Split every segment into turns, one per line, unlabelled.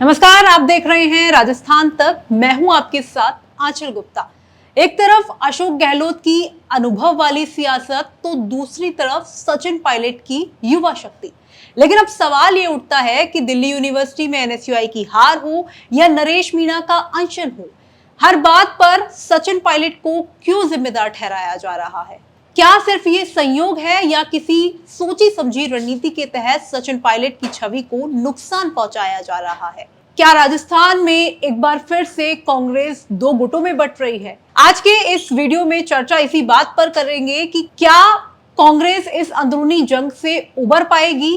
नमस्कार, आप देख रहे हैं राजस्थान तक। मैं हूं आपके साथ आंचल गुप्ता। एक तरफ अशोक गहलोत की अनुभव वाली सियासत तो दूसरी तरफ सचिन पायलट की युवा शक्ति। लेकिन अब सवाल ये उठता है कि दिल्ली यूनिवर्सिटी में एनएसयूआई की हार हो या नरेश मीणा का अनशन हो, हर बात पर सचिन पायलट को क्यों जिम्मेदार ठहराया जा रहा है? क्या सिर्फ ये संयोग है या किसी सोची समझी रणनीति के तहत सचिन पायलट की छवि को नुकसान पहुंचाया जा रहा है? क्या राजस्थान में एक बार फिर से कांग्रेस दो गुटों में बंट रही है? आज के इस वीडियो में चर्चा इसी बात पर करेंगे कि क्या कांग्रेस इस अंदरूनी जंग से उबर पाएगी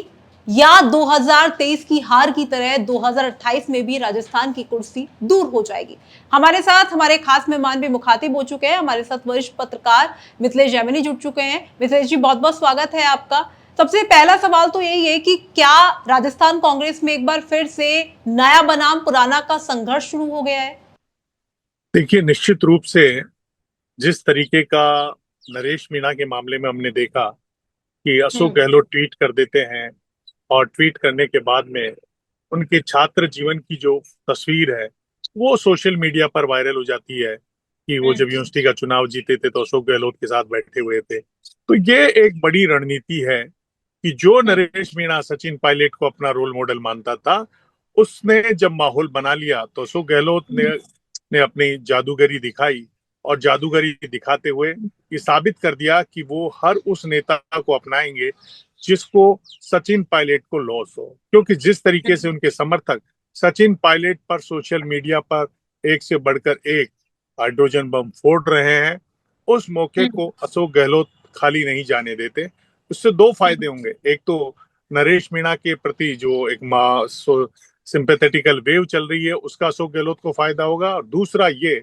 या 2023 की हार की तरह 2028 में भी राजस्थान की कुर्सी दूर हो जाएगी। हमारे साथ हमारे खास मेहमान भी मुखातिब हो चुके हैं। हमारे साथ वरिष्ठ पत्रकार मिथिलेश जैमिनी जुड़ चुके हैं। मिथिलेश जी, बहुत बहुत स्वागत है आपका। सबसे पहला सवाल तो यही है कि क्या राजस्थान कांग्रेस में एक बार फिर से नया बनाम पुराना का संघर्ष शुरू हो गया है?
देखिए, निश्चित रूप से जिस तरीके का नरेश मीणा के मामले में हमने देखा कि अशोक गहलोत ट्वीट कर देते हैं और ट्वीट करने के बाद में उनके छात्र जीवन की जो तस्वीर है वो सोशल मीडिया पर वायरल हो जाती है कि वो जब यूनिवर्सिटी का चुनाव जीते थे तो अशोक गहलोत के साथ बैठे हुए थे। तो ये एक बड़ी रणनीति है कि जो नरेश मीणा सचिन पायलट को अपना रोल मॉडल मानता था, उसने जब माहौल बना लिया तो अशोक गहलोत ने अपनी जादूगरी दिखाई और जादूगरी दिखाते हुए ये साबित कर दिया कि वो हर उस नेता को अपनाएंगे जिसको सचिन पायलट को लॉस हो। क्योंकि जिस तरीके से उनके समर्थक सचिन पायलट पर सोशल मीडिया पर एक से बढ़कर एक हाइड्रोजन बम फोड़ रहे हैं, उस मौके को अशोक गहलोत खाली नहीं जाने देते। उससे दो फायदे होंगे। एक तो नरेश मीणा के प्रति जो एक सिंपैथेटिकल वेव चल रही है उसका अशोक गहलोत को फायदा होगा, और दूसरा ये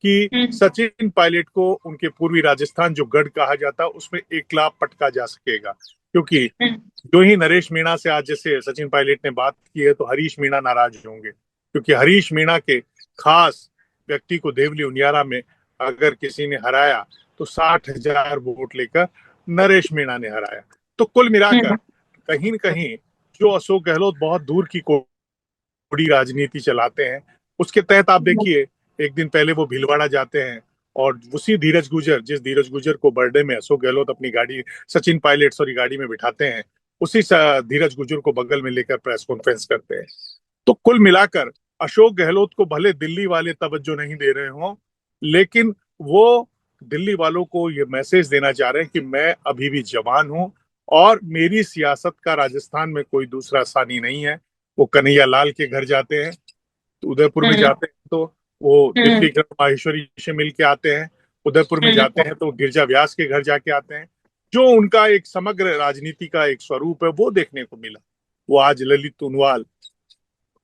कि सचिन पायलट को उनके पूर्वी राजस्थान जो गढ़ कहा जाता उसमें एक लाभ पटका जा सकेगा। क्योंकि जो ही नरेश मीणा से आज जैसे सचिन पायलट ने बात की है तो हरीश मीणा नाराज होंगे, क्योंकि हरीश मीणा के खास व्यक्ति को देवली उनियारा में अगर किसी ने हराया तो 60,000 वोट लेकर नरेश मीणा ने हराया। तो कुल मिलाकर कहीं न कहीं जो अशोक गहलोत बहुत दूर की कोड़ी राजनीति चलाते हैं, उसके तहत आप देखिए एक दिन पहले वो भीलवाड़ा जाते हैं और उसी जिस धीरज गुजर को बर्थडे में अशोक गहलोत अपनी गाड़ी सचिन पायलट गाड़ी में बिठाते हैं, उसी धीरज गुजर को बगल में लेकर प्रेस कॉन्फ्रेंस करते हैं। तो कुल मिलाकर अशोक गहलोत को भले दिल्ली वाले तवज्जो नहीं दे रहे हों, लेकिन वो दिल्ली वालों को ये मैसेज देना चाह रहे हैं कि मैं अभी भी जवान हूं और मेरी सियासत का राजस्थान में कोई दूसरा सानी नहीं है। वो कन्हैया लाल के घर जाते हैं, तो उदयपुर में जाते हैं तो वो डिप्टी कलेक्टर माहेश्वरी से मिल के आते हैं, उदयपुर में जाते हैं तो गिरजा व्यास के घर जाके आते हैं। जो उनका एक समग्र राजनीति का एक स्वरूप है वो देखने को मिला। वो आज ललित उनवाल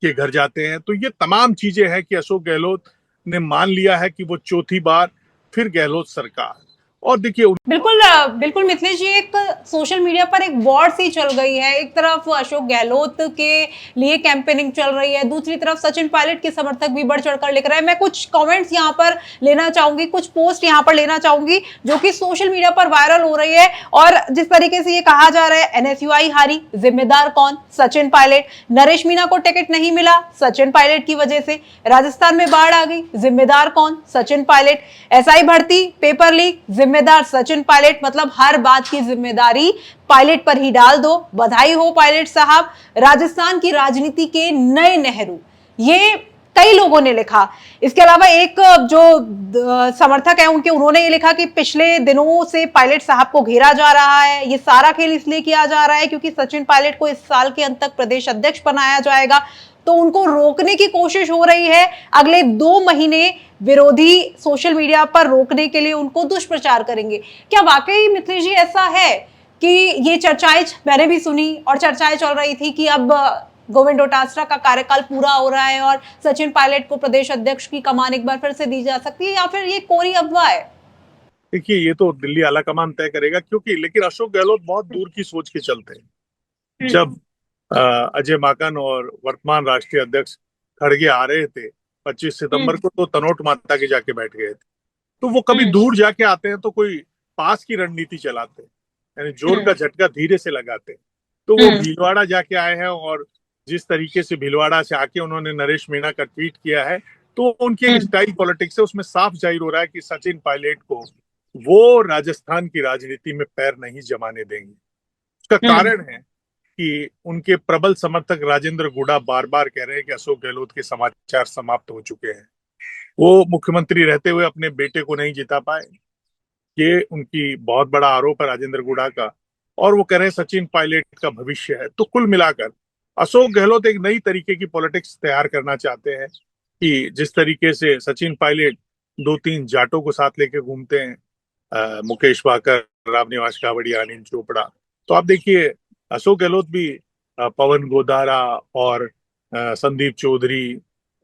के घर जाते हैं। तो ये तमाम चीजें हैं कि अशोक गहलोत ने मान लिया है कि वो चौथी बार फिर गहलोत सरकार। और देखिए
बिल्कुल बिल्कुल मिथिलेश जी, एक सोशल मीडिया पर एक वॉर सी चल गई है। एक तरफ अशोक गहलोत के लिए कैंपेनिंग चल रही है, दूसरी तरफ सचिन पायलट के समर्थक भी बढ़ चढ़कर लिख रहे हैं। मैं कुछ कमेंट्स यहाँ पर लेना चाहूंगी, कुछ पोस्ट यहाँ पर लेना चाहूंगी जो कि सोशल मीडिया पर वायरल हो रही है। और जिस तरीके से ये कहा जा रहा है, एनएसयूआई हारी, जिम्मेदार कौन? सचिन पायलट। नरेश मीणा को टिकट नहीं मिला सचिन पायलट की वजह से। राजस्थान में बाढ़ आ गई, जिम्मेदार कौन? सचिन पायलट। एसआई भर्ती, पेपर लीक, जिम्मेदार सचिन पायलट। मतलब हर बात की जिम्मेदारी पायलट पर ही डाल दो। बधाई हो पायलट साहब, राजस्थान की राजनीति के नए नेहरू। ये कई लोगों ने लिखा। इसके अलावा एक जो समर्थक है उन्होंने ये लिखा कि पिछले दिनों से पायलट साहब को घेरा जा रहा है। ये सारा खेल इसलिए किया जा रहा है क्योंकि सचिन पायलट को इस साल के अंत तक प्रदेश अध्यक्ष बनाया जाएगा, तो उनको रोकने की कोशिश हो रही है। अगले 2 महीने विरोधी सोशल मीडिया पर रोकने के लिए उनको दुष्प्रचार करेंगे। क्या वाकई मिथिलेश जी ऐसा है कि ये चर्चाएं मैंने भी सुनी और चर्चाएं चल रही थी कि अब गोविंद डोटासरा का कार्यकाल पूरा हो रहा है और सचिन पायलट को प्रदेश अध्यक्ष की कमान एक बार फिर से दी जा सकती है, या फिर ये कोरी अफवाह है?
देखिए, ये तो दिल्ली आला कमान तय करेगा, क्योंकि लेकिन अशोक गहलोत बहुत दूर की सोच के चलते हैं। जब अजय माकन और वर्तमान राष्ट्रीय अध्यक्ष खड़गे आ रहे थे 25 सितंबर को, तो तनोट माता के जाके बैठ गए थे। तो वो कभी दूर जाके आते हैं तो कोई पास की रणनीति चलाते हैं, यानी जोर का झटका धीरे से लगाते हैं। तो वो भीलवाड़ा जाके आए हैं और जिस तरीके से भीलवाड़ा से आके उन्होंने नरेश मीणा का ट्वीट किया है, तो उनकी एक स्टाइल पॉलिटिक्स है, उसमें साफ जाहिर हो रहा है कि सचिन पायलट को वो राजस्थान की राजनीति में पैर नहीं जमाने देंगे। उसका कारण है कि उनके प्रबल समर्थक राजेंद्र गुड़ा बार बार कह रहे हैं कि अशोक गहलोत के समाचार समाप्त हो चुके हैं। वो मुख्यमंत्री रहते हुए अपने बेटे को नहीं जिता पाए, ये उनकी बहुत बड़ा आरोप है राजेंद्र गुड़ा का। और वो कह रहे हैं सचिन पायलट का भविष्य है। तो कुल मिलाकर अशोक गहलोत एक नई तरीके की पॉलिटिक्स तैयार करना चाहते हैं कि जिस तरीके से सचिन पायलट दो तीन जाटों को साथ लेके घूमते हैं, मुकेश वाकर, रामनिवास कावड़िया, अनिल चोपड़ा, तो आप देखिए अशोक गहलोत भी पवन गोदारा और संदीप चौधरी,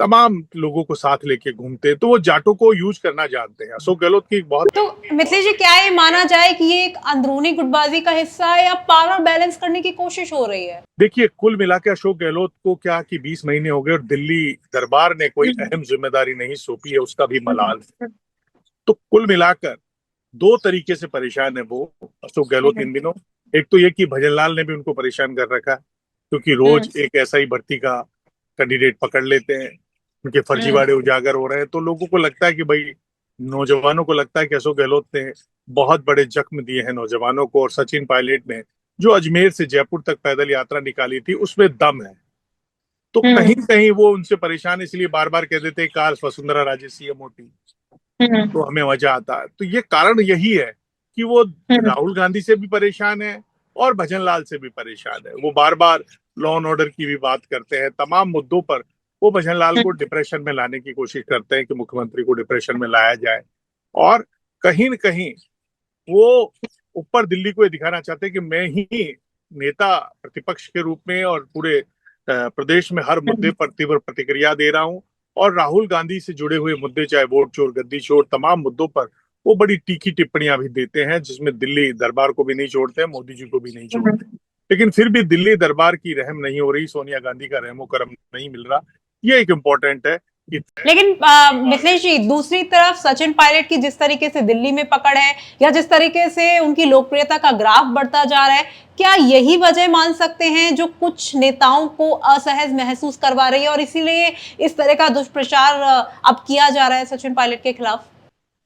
तमाम लोगों को साथ लेके घूमते हैं। तो वो जाटों को यूज करना जानते हैं। अशोक गहलोत की एक बहुत।
तो मिथिलेश जी, क्या ये माना जाए कि ये एक अंदरूनी गुटबाजी का हिस्सा है या पावर बैलेंस करने की कोशिश हो रही है?
देखिए कुल मिला के अशोक गहलोत को क्या कि 20 महीने हो गए और दिल्ली दरबार ने कोई अहम जिम्मेदारी नहीं सौंपी है, उसका भी मलाल है। तो कुल मिलाकर दो तरीके से परेशान है वो अशोक गहलोत इन दिनों। एक तो ये कि भजनलाल ने भी उनको परेशान कर रखा है, क्योंकि रोज एक ऐसा ही भर्ती का कैंडिडेट पकड़ लेते हैं, उनके फर्जीवाड़े उजागर हो रहे हैं। तो लोगों को लगता है कि भाई, नौजवानों को लगता है कि अशोक गहलोत ने बहुत बड़े जख्म दिए हैं नौजवानों को, और सचिन पायलट ने जो अजमेर से जयपुर तक पैदल यात्रा निकाली थी उसमें दम है। तो कहीं कहीं वो उनसे परेशान, इसलिए बार बार कह देते हैं काश वसुंधरा राजे सीएम होती तो हमें मजा आता है। तो ये कारण यही है कि वो राहुल गांधी से भी परेशान है और भजनलाल से भी परेशान है। वो बार बार लॉ एंड ऑर्डर की भी बात करते हैं, तमाम मुद्दों पर वो भजनलाल को डिप्रेशन में लाने की कोशिश करते हैं कि मुख्यमंत्री को डिप्रेशन में लाया जाए। और कहीं न कहीं वो ऊपर दिल्ली को ये दिखाना चाहते हैं कि मैं ही नेता प्रतिपक्ष के रूप में और पूरे प्रदेश में हर मुद्दे पर तीव्र प्रतिक्रिया दे रहा हूं। और राहुल गांधी से जुड़े हुए मुद्दे, चाहे वोट चोर, गद्दी चोर, तमाम मुद्दों पर वो बड़ी तीखी टिप्पणियां भी देते हैं, जिसमें दिल्ली दरबार को भी नहीं छोड़ते, मोदी जी को भी नहीं छोड़ते। लेकिन फिर भी दिल्ली दरबार की रहम नहीं हो रही, सोनिया गांधी का रहमो करम नहीं मिल रहा। ये एक इम्पोर्टेंट है।
लेकिन मिथिलेश जी, दूसरी तरफ सचिन पायलट की जिस तरीके से दिल्ली में पकड़ है या जिस तरीके से उनकी लोकप्रियता का ग्राफ बढ़ता जा रहा है, क्या यही वजह मान सकते हैं जो कुछ नेताओं को असहज महसूस करवा रही है और इसीलिए इस तरह का दुष्प्रचार अब किया जा रहा है सचिन पायलट के खिलाफ?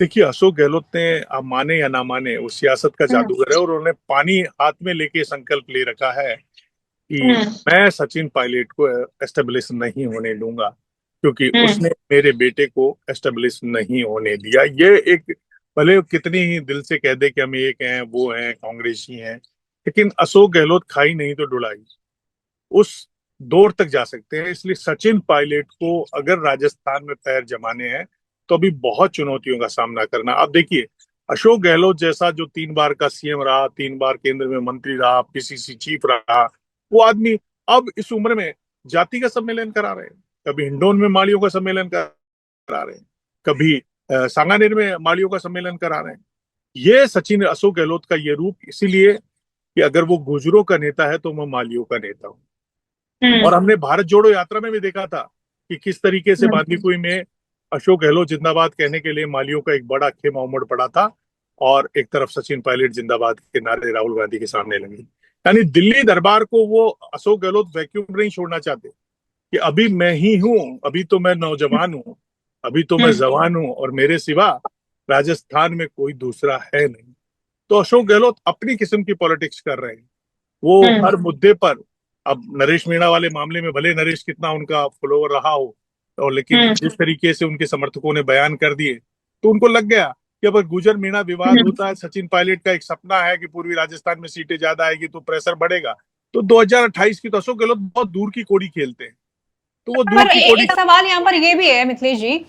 देखिए अशोक गहलोत ने, आप माने या ना माने, वो सियासत का जादूगर है और उन्होंने पानी हाथ में लेके संकल्प ले रखा है कि मैं सचिन पायलट को एस्टेब्लिश नहीं होने दूंगा, क्योंकि उसने मेरे बेटे को एस्टेब्लिश नहीं होने दिया। ये एक, भले कितनी ही दिल से कह दे कि हम एक हैं, वो हैं, कांग्रेसी हैं, लेकिन अशोक गहलोत खाई नहीं तो डुलाई, उस दौर तक जा सकते हैं। इसलिए सचिन पायलट को अगर राजस्थान में पैर जमाने हैं तो अभी बहुत चुनौतियों का सामना करना। अब देखिए अशोक गहलोत जैसा जो 3 बार का सीएम रहा, 3 बार केंद्र में मंत्री रहा, पीसीसी चीफ रहा, वो आदमी अब इस उम्र में जाति का सम्मेलन करा रहे हैं, कभी हिंडोन में माड़ियों का सम्मेलन करा रहे हैं, कभी सांगानेर में माड़ियों का सम्मेलन करा रहे हैं। ये सचिन अशोक गहलोत का ये रूप, इसीलिए कि अगर वो गुर्जरों का नेता है तो मैं मालियों का नेता हूँ। और हमने भारत जोड़ो यात्रा में भी देखा था कि किस तरीके से बांदीकुई में अशोक गहलोत जिंदाबाद कहने के लिए मालियों का एक बड़ा खेमा उमड़ पड़ा था, और एक तरफ सचिन पायलट जिंदाबाद के नारे राहुल गांधी के सामने लगे। यानी दिल्ली दरबार को वो अशोक गहलोत वैक्यूम नहीं छोड़ना चाहते कि अभी मैं ही हूं, अभी तो मैं नौजवान हूं, अभी तो मैं जवान हूं, और मेरे सिवा राजस्थान में कोई दूसरा है नहीं। तो अशोक गहलोत अपनी किस्म की पॉलिटिक्स कर रहे हैं। वो हर मुद्दे पर, अब नरेश मीणा वाले मामले में भले नरेश कितना उनका फॉलोवर रहा हो, और लेकिन जिस तरीके से उनके समर्थकों ने बयान कर दिए तो उनको लग गया कि अगर गुजर मीणा विवाद होता है, सचिन पायलट का एक सपना है कि पूर्वी राजस्थान में सीटें ज्यादा आएगी तो प्रेशर बढ़ेगा, तो 2028 की तो अशोक गहलोत बहुत दूर की कौड़ी खेलते हैं। तो वो दूर
पर
की कौड़ी।
एक सवाल यहाँ पर ये भी है मिथिलेश जी,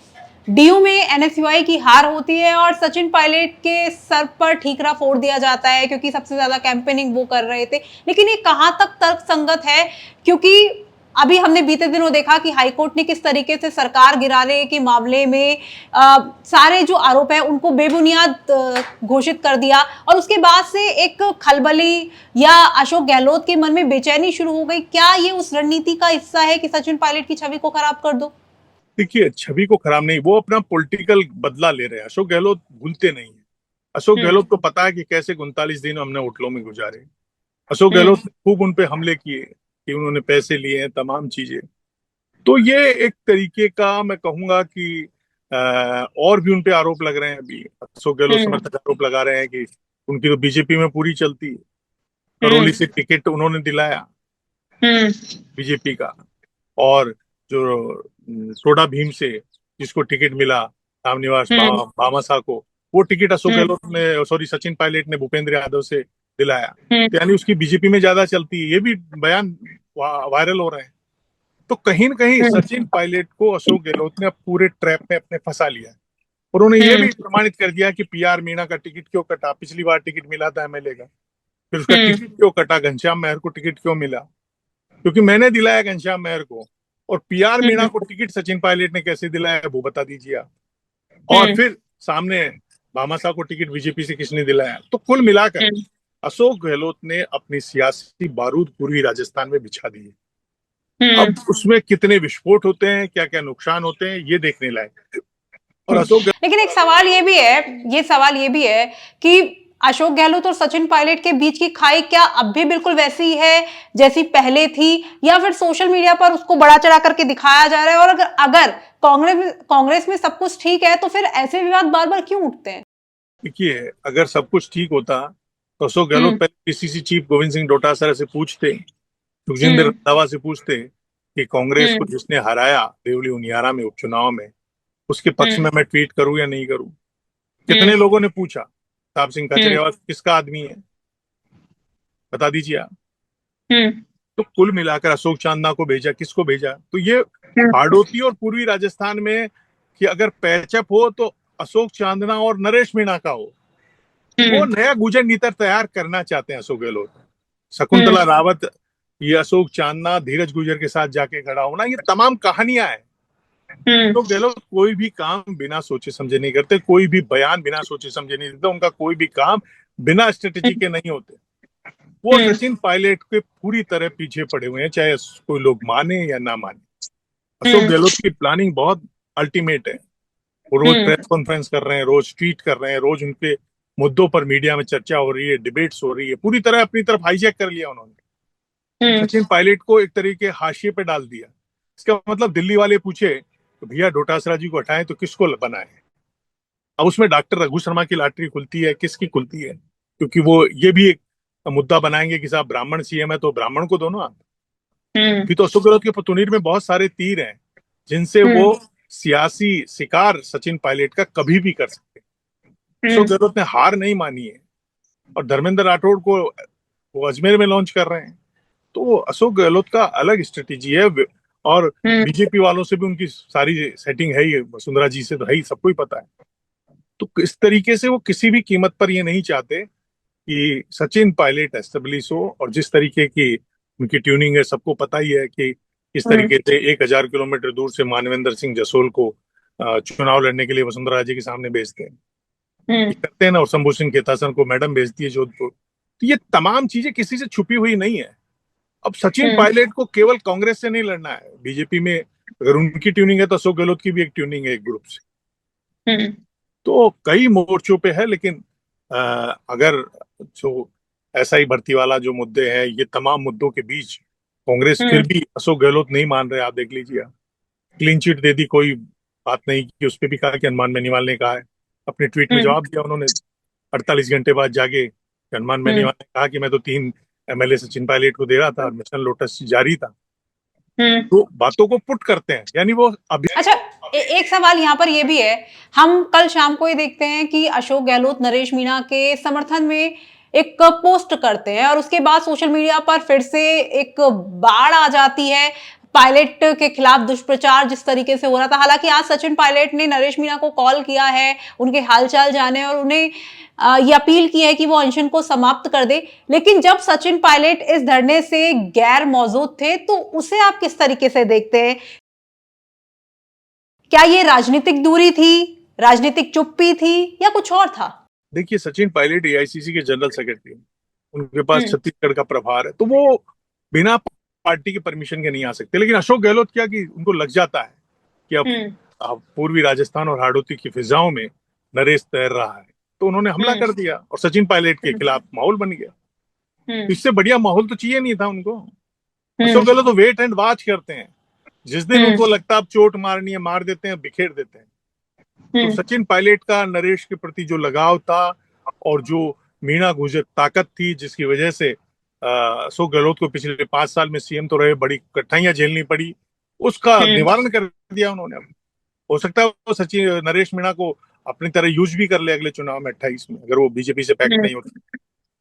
डीयू में एनएसयूआई की हार होती है और सचिन पायलट के सर पर ठीकरा फोड़ दिया जाता है क्योंकि सबसे ज्यादा कैंपेनिंग वो कर रहे थे, लेकिन ये कहां तक तर्कसंगत है? क्योंकि अभी हमने बीते दिनों देखा कि हाईकोर्ट ने किस तरीके से सरकार गिराने के मामले में सारे जो आरोप है उनको बेबुनियाद घोषित कर दिया, और उसके बाद से एक खलबली या अशोक गहलोत के मन में बेचैनी शुरू हो गई। क्या ये उस रणनीति का हिस्सा है कि सचिन पायलट की छवि को खराब कर दो?
देखिए छवि को खराब नहीं, वो अपना पॉलिटिकल बदला ले रहे हैं। अशोक गहलोत भूलते नहीं है। अशोक गहलोत को पता है कि कैसे 39 दिन हमने होटलों में गुजारे। अशोक गहलोत ने खूब उन पे हमले किए, कि उन्होंने पैसे लिए हैं, तमाम चीजें। तो ये एक तरीके का मैं कहूंगा कि और भी उन पे आरोप लग रहे हैं। अभी अशोक गहलोत
हम्म।
समर्थक आरोप लगा रहे हैं कि उनकी तो बीजेपी में पूरी चलती है। करौली
हम्म।
से टिकट उन्होंने दिलाया
हम्म।
बीजेपी का, और जो टोडा भीम से जिसको टिकट मिला, रामनिवास
हम्म।
भामासा को, वो टिकट अशोक
हम्म।
गहलोत ने, सॉरी, सचिन पायलट ने भूपेंद्र यादव से दिलाया।
हम्म।
तो यानी उसकी बीजेपी में ज्यादा चलती है, ये भी बयान वायरल हो रहे हैं। तो कहीं न कहीं
हम्म।
सचिन पायलट को अशोक गहलोत ने अब पूरे ट्रैप में अपने फंसा लिया है। और उन्होंने ये
हम्म।
भी प्रमाणित कर दिया कि पीआर मीणा का टिकट क्यों कटा। पिछली बार टिकट मिला था एमएलए का, फिर उसका
हम्म।
टिकट क्यों कटा, घनश्याम मेहर को टिकट क्यों मिला, क्योंकि मैंने दिलाया घनश्याम मेहर को। और पीआर मीणा
हम्म।
को टिकट सचिन पायलट ने कैसे दिलाया, वो बता दीजिए आप। और
हम्म।
फिर सामने भामाशाह को टिकट बीजेपी से किसने दिलाया। तो कुल मिलाकर
हम्म।
अशोक गहलोत ने अपनी सियासी बारूद पूर्वी राजस्थान में बिछा दी है।
हम्म।
अब उसमें कितने विस्फोट होते हैं, क्या क्या नुकसान होते हैं, ये देखने लायक है। और
हम्म।
अशोक
लेकिन एक सवाल ये भी है, ये सवाल ये भी है कि अशोक गहलोत और सचिन पायलट के बीच की खाई क्या अब भी बिल्कुल वैसी है जैसी पहले थी, या फिर सोशल मीडिया पर उसको बड़ा चढ़ा करके दिखाया जा रहा है? और अगर अगर कांग्रेस में सब कुछ ठीक है तो फिर ऐसे विवाद बार बार क्यों उठते हैं?
देखिए, अगर सब कुछ ठीक होता तो अशोक गहलोत
हम्म।
पहले पीसीसी चीफ गोविंद सिंह डोटासरा से पूछते, सुखजिंदर
हम्म।
रंधावा से पूछते कि कांग्रेस को
हम्म।
जिसने हराया देवली उनियारा में उपचुनाव में, उसके पक्ष
हम्म।
में मैं ट्वीट करूं या नहीं करूं।
हम्म।
कितने लोगों ने पूछा। प्रताप सिंह
हम्म।
खाचरियावास किसका आदमी है, बता दीजिए आप।
हम्म।
तो कुल मिलाकर अशोक चांदना को भेजा, किसको भेजा? तो ये
हम्म।
हाड़ौती और पूर्वी राजस्थान में कि अगर पैचअप हो तो अशोक चांदना और नरेश मीणा का हो। वो
हम्म।
नया गुजर नीतर तैयार करना चाहते हैं अशोक गहलोत।
हम्म।
शकुंतला रावत, ये अशोक चांदना, धीरज गुजर के साथ जाके खड़ा होना, ये तमाम कहानियां हैं।
हम्म।
अशोक गहलोत कोई भी काम बिना सोचे समझे नहीं करते, कोई भी बयान बिना सोचे समझे नहीं देते, उनका कोई भी काम बिना स्ट्रेटेजी के नहीं होते। वो
हम्म।
सचिन पायलट के पूरी तरह पीछे पड़े हुए हैं, चाहे कोई लोग माने या ना माने। अशोक
हम्म।
गहलोत की प्लानिंग बहुत अल्टीमेट है। वो रोज
हम्म।
प्रेस कॉन्फ्रेंस कर रहे हैं, रोज ट्वीट कर रहे हैं, रोज उनके मुद्दों पर मीडिया में चर्चा हो रही है, डिबेट्स हो रही है। पूरी तरह अपनी तरफ हाईजैक कर लिया उन्होंने।
हम्म।
सचिन पायलट को एक तरीके हाशिए पे डाल दिया। इसका मतलब दिल्ली वाले पूछे तो भैया डोटासरा जी को हटाएं तो किसको बनाए। अब उसमें डॉक्टर रघु शर्मा की लॉटरी खुलती है, किसकी खुलती है, क्योंकि वो ये भी एक मुद्दा बनाएंगे कि साहब ब्राह्मण सीएम है तो ब्राह्मण को दो ना आप।
हम्म।
भी तो अशोक गहलोत के पतुनीर में बहुत सारे तीर हैं जिनसे वो
हम्म।
सियासी शिकार सचिन पायलट का कभी भी कर सकते हैं। अशोक
हम्म।
गहलोत ने हार नहीं मानी है, और धर्मेंद्र राठौड़ को वो अजमेर में लॉन्च कर रहे हैं। तो अशोक गहलोत का अलग स्ट्रेटेजी है। और
हम्म।
बीजेपी वालों से भी उनकी सारी सेटिंग है ही, वसुंधरा जी से तो है ही, सबको ही पता है। तो इस तरीके से वो किसी भी कीमत पर ये नहीं चाहते कि सचिन पायलट एस्टेब्लिश हो। और जिस तरीके की उनकी ट्यूनिंग है सबको पता ही है कि इस
हम्म।
तरीके से 1,000 किलोमीटर दूर से मानवेंद्र सिंह जसोल को चुनाव लड़ने के लिए वसुंधरा राजे के सामने भेजते हैं,
हम्म।
ये करते हैं ना। और शंभू सिंह खेतासन को मैडम भेजती है जोधपुर। तो ये तमाम चीजें किसी से छुपी हुई नहीं है। अब सचिन
हम्म।
पायलट को केवल कांग्रेस से नहीं लड़ना है। बीजेपी में अगर उनकी ट्यूनिंग है तो अशोक गहलोत की भी एक ट्यूनिंग है एक ग्रुप से।
हम्म।
तो कई मोर्चों पे है, लेकिन अगर जो ऐसा ही भर्ती वाला जो मुद्दे हैं, ये तमाम मुद्दों के बीच कांग्रेस फिर
हम्म।
भी अशोक गहलोत नहीं मान रहे। आप देख लीजिए, क्लीन चिट दे दी, कोई बात नहीं की। उस पर भी कहा कि हनुमान बेनीवाल ने कहा है, अपने ट्वीट में
हम्म।
जवाब दिया उन्होंने 48 घंटे बाद जाके। हनुमान
हम्म।
बेनीवाल ने कहा कि मैं तो 3 एमएलए सचिन पायलट को दे रहा था और मिशन लोटस जारी था।
हम्म।
तो बातों को पुट करते हैं, यानी वो अभी।
अच्छा, एक सवाल यहाँ पर यह भी है, हम कल शाम को ये देखते हैं कि अशोक गहलोत नरेश मीणा के समर्थन में एक पोस्ट करते हैं और उसके बाद सोशल मीडिया पर फिर से एक बाढ़ आ जाती है पायलट के खिलाफ। दुष्प्रचार जिस तरीके से हो रहा था, हालांकि आज सचिन पायलट ने नरेश मीणा को कॉल किया है उनके हालचाल जाने और उन्हें ये अपील की है कि वो अनशन को समाप्त कर दे। लेकिन जब सचिन पायलट इस धरने से गैर मौजूद थे तो उसे आप किस तरीके से देखते हैं? क्या ये राजनीतिक दूरी थी, राजनीतिक चुप्पी थी, या कुछ और था?
देखिए, सचिन पायलट एआईसीसी के जनरल सेक्रेटरी, उनके पास
हम्म।
छत्तीसगढ़ का प्रभार है, तो वो बिना पार्टी के परमिशन के नहीं आ सकते। लेकिन अशोक गहलोत क्या कि उनको लग जाता है कि
हम्म।
अब पूर्वी राजस्थान और हाड़ौती की फिजाओं में नरेश तैर रहा है, तो उन्होंने हमला
हम्म।
कर दिया और सचिन पायलट के
हम्म।
खिलाफ माहौल बन गया। तो
हम्म।
इससे बढ़िया माहौल तो चाहिए नहीं था उनको। अशोक गहलोत तो वेट एंड वॉच करते हैं, जिस दिन उनको
हम्म
लगता है अब चोट मारनी है मार देते हैं, बिखेर देते हैं। तो सचिन पायलट का नरेश के प्रति जो लगाव था और जो मीणा गुर्जर ताकत थी, जिसकी वजह से अशोक गहलोत को पिछले 5 साल में सीएम तो रहे, बड़ी कठिनाइयां झेलनी पड़ी, उसका निवारण कर दिया उन्होंने। हो सकता है वो सचिन नरेश मीणा को अपनी तरह यूज भी कर ले अगले चुनाव में 28 में, अगर वो बीजेपी से पैक्ट नहीं होती।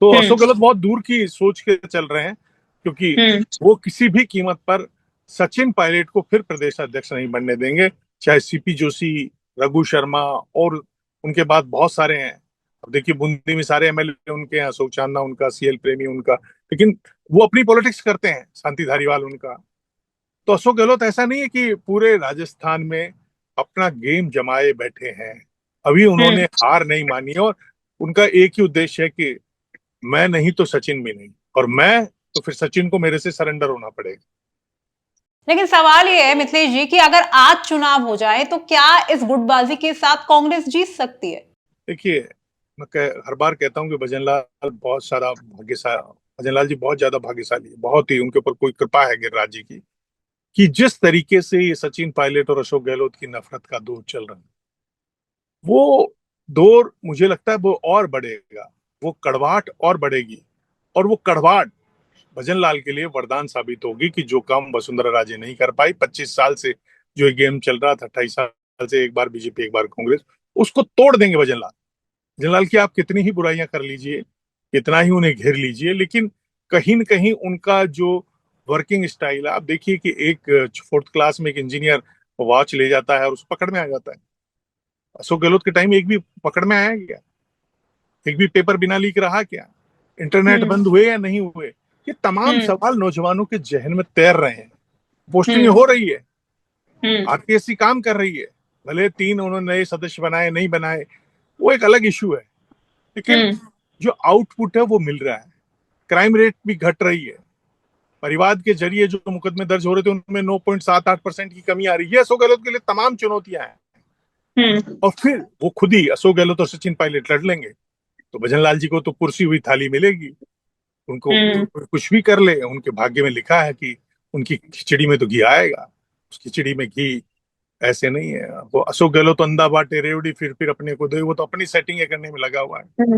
तो अशोक गहलोत बहुत दूर की सोच के चल रहे हैं, क्योंकि वो किसी भी कीमत पर सचिन पायलट को फिर प्रदेश अध्यक्ष नहीं बनने देंगे, चाहे सीपी जोशी, रघु शर्मा और उनके बाद बहुत सारे हैं। अब देखिए बूंदी में सारे एमएलए उनके हैं, अशोक चांदना उनका, सीएल प्रेमी उनका, लेकिन वो अपनी पॉलिटिक्स करते हैं, शांति धारीवाल उनका। तो अशोक गहलोत ऐसा नहीं है कि पूरे राजस्थान में अपना गेम जमाए बैठे हैं, अभी उन्होंने हार नहीं मानी और उनका एक ही उद्देश्य है कि मैं नहीं तो सचिन भी नहीं, और मैं तो फिर सचिन को मेरे से सरेंडर होना पड़ेगा।
लेकिन सवाल ये है मिथिलेश जी कि अगर आज चुनाव हो जाए तो क्या इस गुटबाजी के साथ कांग्रेस जीत सकती है?
देखिए, हर बार कहता हूँ कि भजनलाल बहुत सारा भाग्यशाली, भजनलाल जी बहुत ज्यादा भाग्यशाली है, बहुत ही उनके ऊपर कोई कृपा है गिरिराज जी की, कि जिस तरीके से ये सचिन पायलट और अशोक गहलोत की नफरत का दौर चल रहा है, वो दौर मुझे लगता है वो और बढ़ेगा, वो कड़वाहट और बढ़ेगी, और वो कड़वाहट भजनलाल के लिए वरदान साबित होगी कि जो काम वसुंधरा राजे नहीं कर पाई 25 साल से, जो ये गेम चल रहा था 28 साल से, एक बार बीजेपी एक बार कांग्रेस, उसको तोड़ देंगे भजनलाल। भजनलाल की आप कितनी ही बुराइयां कर लीजिए, कितना ही उन्हें घेर लीजिए, लेकिन कहीं न कहीं उनका जो वर्किंग स्टाइल है, आप देखिए कि एक 4th क्लास में एक इंजीनियर वॉच ले जाता है और उस पकड़ में आ जाता है। अशोक गहलोत के टाइम एक भी पकड़ में आया क्या? एक भी पेपर बिना लीक रहा क्या? इंटरनेट बंद हुए या नहीं हुए? ये तमाम सवाल नौजवानों के जहन में तैर रहे हैं। पोस्टिंग हो रही है, आरपीएससी काम कर रही है, भले 3 उन्होंने नए सदस्य बनाए नहीं बनाए, वो एक अलग इश्यू है, लेकिन जो आउटपुट है वो मिल रहा है। क्राइम रेट भी घट रही है, परिवाद के जरिए जो मुकदमे दर्ज हो रहे थे उनमें 9.78% की कमी आ रही है। अशोक गहलोत के लिए तमाम चुनौतियां हैं, और फिर वो खुद ही अशोक गहलोत और सचिन पायलट लड़ लेंगे, तो भजनलाल जी को तो कुर्सी हुई थाली मिलेगी, उनको कुछ भी कर ले, उनके भाग्य में लिखा है कि उनकी खिचड़ी में तो घी आएगा, उस खिचड़ी में घी ऐसे नहीं है। वो अशोक गहलोत तो अंधा बाटे रेवड़ी फिर अपने को दे, वो तो अपनी सेटिंग करने में लगा हुआ है।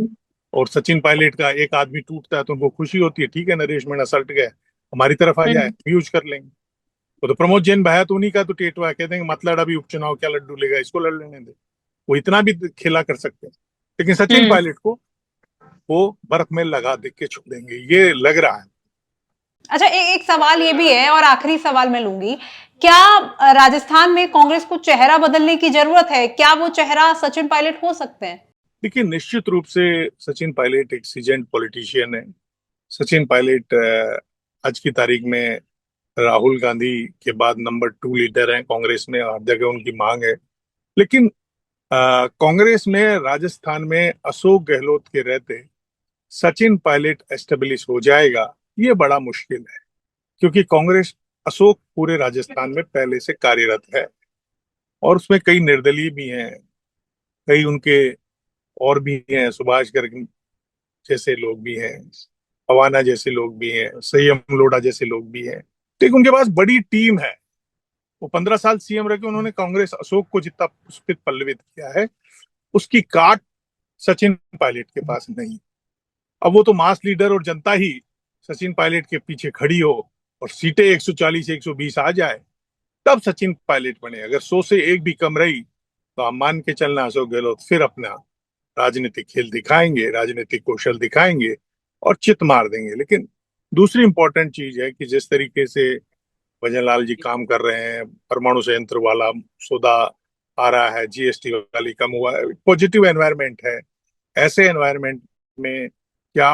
और सचिन पायलट का एक आदमी टूटता है तो उनको खुशी होती है, ठीक है नरेश मीणा सल्ट गए, हमारी तरफ आ जाए, यूज कर लेंगे। तो प्रमोद जैन भाया तो उन्हीं का तो टेटवा है, कहते हैं मतलब अभी उपचुनाव क्या लड्डू लेगा, इसको लड़ लेने दे, वो इतना भी खेला कर सकते हैं। लेकिन सचिन पायलट को वो बर्फ में लगा दे के छोड़ देंगे, ये लग रहा है।
अच्छा, एक सवाल ये भी है और आखिरी सवाल मैं लूंगी, क्या राजस्थान में कांग्रेस को चेहरा बदलने की जरूरत है? क्या वो चेहरा सचिन पायलट हो सकते हैं?
देखिए, निश्चित रूप से सचिन पायलट एक सीजन्ड पॉलिटिशियन है। सचिन पायलट आज की तारीख में राहुल गांधी के बाद नंबर 2 लीडर हैं कांग्रेस में, हर जगह उनकी मांग है। लेकिन कांग्रेस में राजस्थान में अशोक गहलोत के रहते सचिन पायलट एस्टेब्लिश हो जाएगा, ये बड़ा मुश्किल है, क्योंकि कांग्रेस अशोक पूरे राजस्थान में पहले से कार्यरत है, और उसमें कई निर्दलीय भी हैं, कई उनके और भी हैं, सुभाष गर्ग जैसे लोग भी हैं, अवाना जैसे लोग भी हैं, संयम लोढ़ा जैसे लोग भी हैं। तो एक उनके पास बड़ी टीम है। वो 15 साल सीएम रह के उन्होंने कांग्रेस अशोक को जितना पुष्पित पल्लवित किया है, उसकी काट सचिन पायलट के पास नहीं। अब वो तो मास लीडर और जनता ही सचिन पायलट के पीछे खड़ी हो और सीटें 140 120 आ जाए, तब सचिन पायलट बने। अगर 100 से 1 भी कम रही तो हम मान के चलना अशोक गहलोत फिर अपना राजनीतिक खेल दिखाएंगे, राजनीतिक कौशल दिखाएंगे और चित मार देंगे। लेकिन दूसरी इंपॉर्टेंट चीज है कि जिस तरीके से भजनलाल जी काम कर रहे हैं, परमाणु संयंत्र वाला सौदा आ रहा है, जीएसटी वाली कम हुआ है, पॉजिटिव एनवायरनमेंट है। ऐसे एनवायरनमेंट में क्या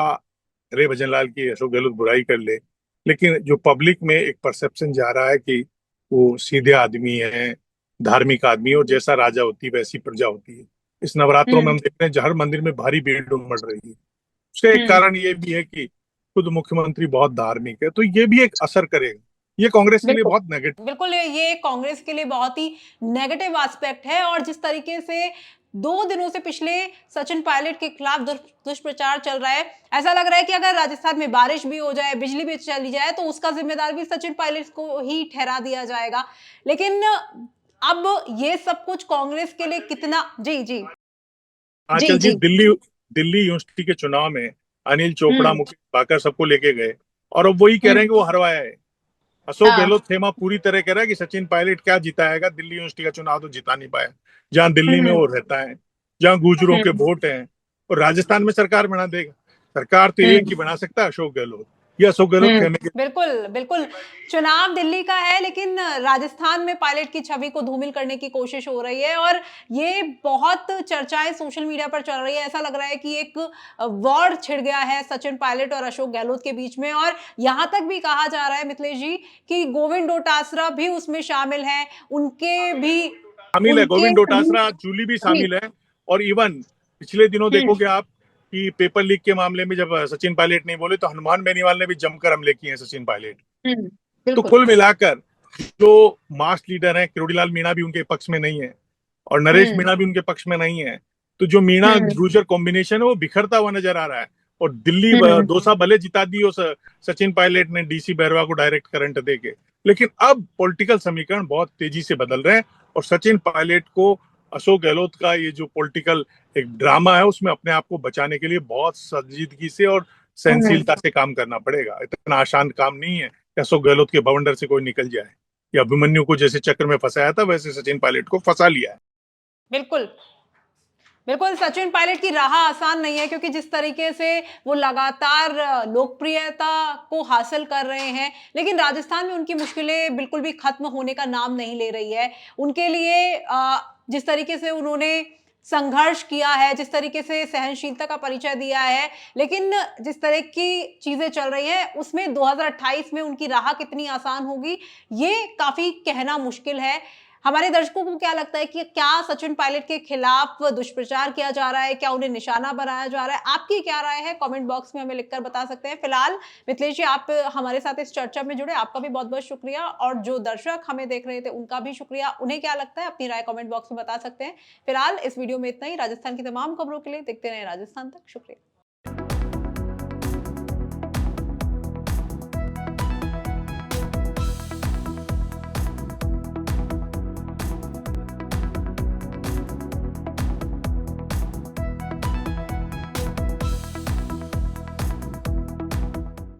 रे भजनलाल की अशोक गहलोत बुराई कर ले, लेकिन जो पब्लिक में एक परसेप्शन जा रहा है कि वो सीधे आदमी है, धार्मिक आदमी, और जैसा राजा होती है वैसी प्रजा होती है। इस नवरात्रों में हम देख रहे हैं हर मंदिर में भारी भीड़ उमड़ रही है। उसका एक कारण ये भी है कि खुद मुख्यमंत्री बहुत धार्मिक है, तो ये भी एक असर करेगा। ये कांग्रेस के लिए बहुत नेगेटिव,
बिल्कुल ये कांग्रेस के लिए बहुत ही नेगेटिव एस्पेक्ट है। और जिस तरीके से 2 दिनों से पिछले सचिन पायलट के खिलाफ दुष्प्रचार चल रहा है। ऐसा लग रहा है कि अगर राजस्थान में बारिश भी हो जाए, बिजली भी चली जाए, तो उसका जिम्मेदार भी सचिन पायलट को ही ठहरा दिया जाएगा। लेकिन अब ये सब कुछ कांग्रेस के लिए कितना जी, जी।
आंचल जी, दिल्ली दिल्ली यूनिवर्सिटी के चुनाव में अनिल चोपड़ा, मुकेश भाकर सबको लेके गए और अब वही कह रहे हैं कि वो हरवाया है। अशोक गहलोत खेमा पूरी तरह कह रहा है कि सचिन पायलट क्या जिताएगा, दिल्ली यूनिवर्सिटी का चुनाव तो जिता नहीं पाया, जहां दिल्ली में वो रहता है, जहां गुर्जरों के वोट हैं। और राजस्थान में सरकार बना देगा। सरकार तो एक ही बना सकता है, अशोक गहलोत। ये अशोक गहलोत खेमे के
बिल्कुल, बिल्कुल। चुनाव दिल्ली का है, लेकिन राजस्थान में पायलट की छवि को धूमिल करने की कोशिश हो रही है और ये बहुत चर्चाएं सोशल मीडिया पर चल रही है। ऐसा लग रहा है कि एक वॉर छिड़ गया है सचिन पायलट और अशोक गहलोत के बीच में और यहां तक भी कहा जा रहा है मिथिलेश जी कि गोविंद डोटासरा भी उसमें शामिल हैं। उनके भी
शामिल है, गोविंद डोटासरा, जूली भी शामिल है। और इवन पिछले दिनों देखोगे आप कि पेपर लीक के मामले में जब सचिन पायलट नहीं बोले तो हनुमान बेनीवाल ने भी जमकर हमले किए हैं सचिन पायलट। तो कुल मिलाकर जो मास लीडर हैं, किरोड़ीलाल मीणा भी उनके पक्ष में नहीं है और नरेश मीणा भी उनके पक्ष में नहीं है। तो जो मीणा गुर्जर कॉम्बिनेशन है वो बिखरता हुआ नजर आ रहा है। और दिल्ली दोसा भले जिता दी हो सचिन पायलट ने डीसी बैरवा को डायरेक्ट करंट देके, लेकिन अब पॉलिटिकल समीकरण बहुत तेजी से बदल रहे हैं और सचिन पायलट को अशोक गहलोत का ये जो पॉलिटिकल एक ड्रामा है उसमें अपने आप को बचाने के लिए बहुत संजीदगी से और सहनशीलता से काम करना पड़ेगा। इतना आसान काम नहीं है कि अशोक गहलोत के बवंडर से कोई निकल जाए। या अभिमन्यु को जैसे चक्र में फंसाया था वैसे सचिन पायलट को फंसा लिया है।
बिल्कुल, बिल्कुल। सचिन पायलट की राह आसान नहीं है क्योंकि जिस तरीके से वो लगातार लोकप्रियता को हासिल कर रहे हैं, लेकिन राजस्थान में उनकी मुश्किलें बिल्कुल भी खत्म होने का नाम नहीं ले रही है। उनके लिए जिस तरीके से उन्होंने संघर्ष किया है, जिस तरीके से सहनशीलता का परिचय दिया है, लेकिन जिस तरह की चीजें चल रही हैं उसमें 2028 में उनकी राह कितनी आसान होगी, ये काफी कहना मुश्किल है। हमारे दर्शकों को क्या लगता है कि क्या सचिन पायलट के खिलाफ दुष्प्रचार किया जा रहा है, क्या उन्हें निशाना बनाया जा रहा है? आपकी क्या राय है? कमेंट बॉक्स में हमें लिखकर बता सकते हैं। फिलहाल मिथिलेश जी, आप हमारे साथ इस चर्चा में जुड़े, आपका भी बहुत बहुत शुक्रिया और जो दर्शक हमें देख रहे थे उनका भी शुक्रिया। उन्हें क्या लगता है अपनी राय कमेंट बॉक्स में बता सकते हैं। फिलहाल इस वीडियो में इतना ही। राजस्थान की तमाम खबरों के लिए देखते रहे राजस्थान तक। शुक्रिया।